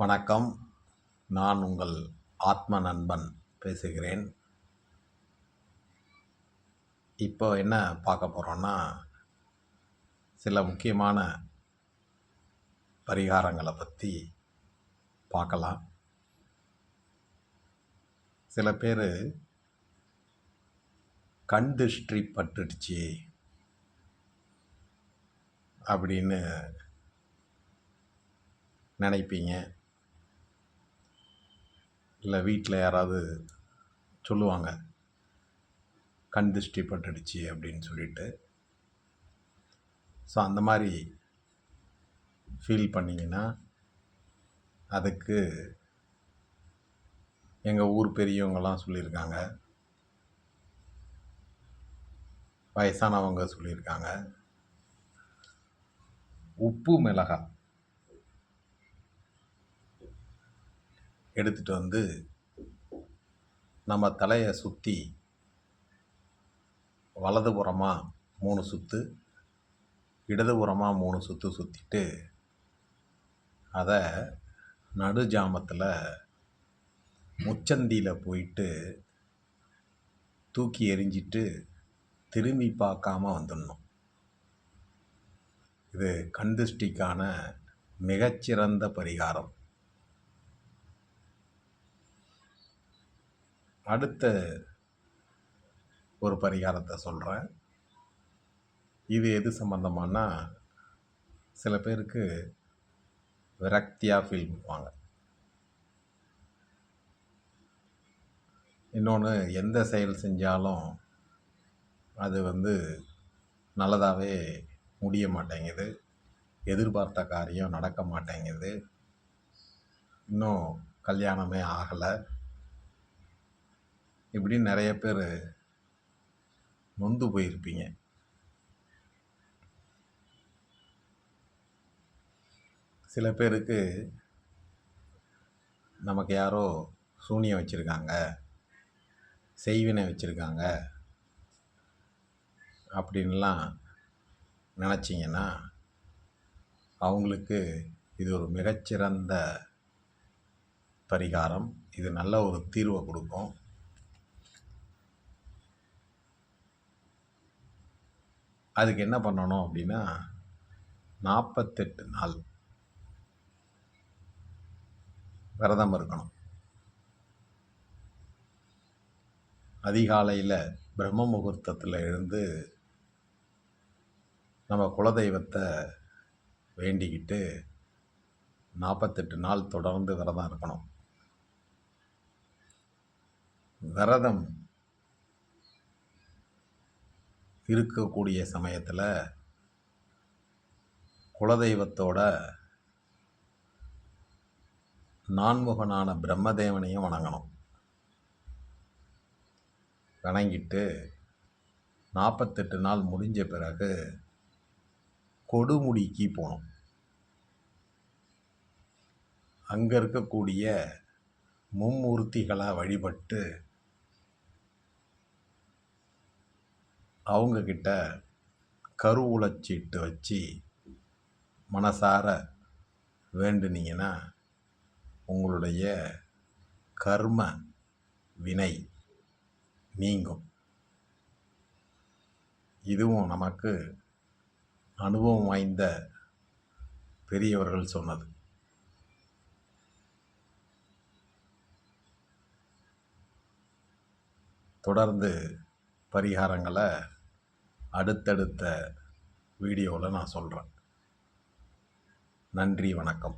வணக்கம். நான் உங்கள் ஆத்ம நண்பன் பேசுகிறேன். இப்போ என்ன பார்க்க போகிறோன்னா, சில முக்கியமான பரிகாரங்களை பற்றி பார்க்கலாம். சில பேர் கண் திருஷ்டி பட்டுடுச்சு அப்படின்னு நினைப்பீங்க. இல்லை வீட்டில் யாராவது சொல்லுவாங்க, கண் திருஷ்டி பட்டுடுச்சு அப்படின்னு சொல்லிட்டு. ஸோ அந்த மாதிரி ஃபீல் பண்ணிங்கன்னா, அதுக்கு எங்கள் ஊர் பெரியவங்களாம் சொல்லியிருக்காங்க, வயசானவங்க சொல்லியிருக்காங்க. உப்பு மிளகாய் எடுத்துகிட்டு வந்து நம்ம தலையை சுற்றி வலதுபுறமாக 3 சுற்று, இடதுபுறமாக 3 சுற்று சுற்றிட்டு, அதை நடு ஜாமத்தில் முச்சந்தியில் போயிட்டு தூக்கி எறிஞ்சிட்டு திரும்பி பார்க்காம வந்துடணும். இது கண் திருஷ்டிக்கான மிகச்சிறந்த பரிகாரம். அடுத்த ஒரு பரிகாரத்தை சொல்கிறேன். இது எது சம்பந்தமானா, சில பேருக்கு விரக்தியாக ஃபீல் பண்ணுவாங்க. இன்னொன்று, எந்த செயல் செஞ்சாலும் அது நல்லதாகவே முடிய மாட்டேங்குது, எதிர்பார்த்த காரியம் நடக்க மாட்டேங்குது, இன்னும் கல்யாணமே ஆகலை, இப்படி நிறைய பேர் நொந்து போயிருப்பீங்க. சில பேருக்கு நமக்கு யாரோ சூனியம் வச்சுருக்காங்க, செய்வினை வச்சுருக்காங்க அப்படின்லாம் நினச்சிங்கன்னா, அவங்களுக்கு இது ஒரு மிகச்சிறந்த பரிகாரம். இது நல்ல ஒரு தீர்வை கொடுக்கும். அதுக்கு என்ன பண்ணணும் அப்படின்னா, 48 நாள் விரதம் இருக்கணும். அதிகாலையில் பிரம்ம முகூர்த்தத்தில் எழுந்து நம்ம குலதெய்வத்தை வேண்டிக்கிட்டு 48 நாள் தொடர்ந்து விரதம் இருக்கணும். விரதம் இருக்கக்கூடிய சமயத்தில் குலதெய்வத்தோட நான்முகனான பிரம்மதேவனையும் வணங்கணும். வணங்கிட்டு 48 நாள் முடிஞ்ச பிறகு கொடுமுடிக்கு போகணும். அங்கே இருக்கக்கூடிய மும்மூர்த்திகளை வழிபட்டு அவங்கக்கிட்ட கருவூலச்சீட்டு வச்சு மனசார வேண்டுனீங்கன்னா உங்களுடைய கர்ம வினை நீங்கும். இதுவும் நமக்கு அனுபவம் வாய்ந்த பெரியவர்கள் சொன்னது. தொடர்ந்து பரிகாரங்களை அடுத்தடுத்த வீடியோவில் நான் சொல்கிறேன். நன்றி, வணக்கம்.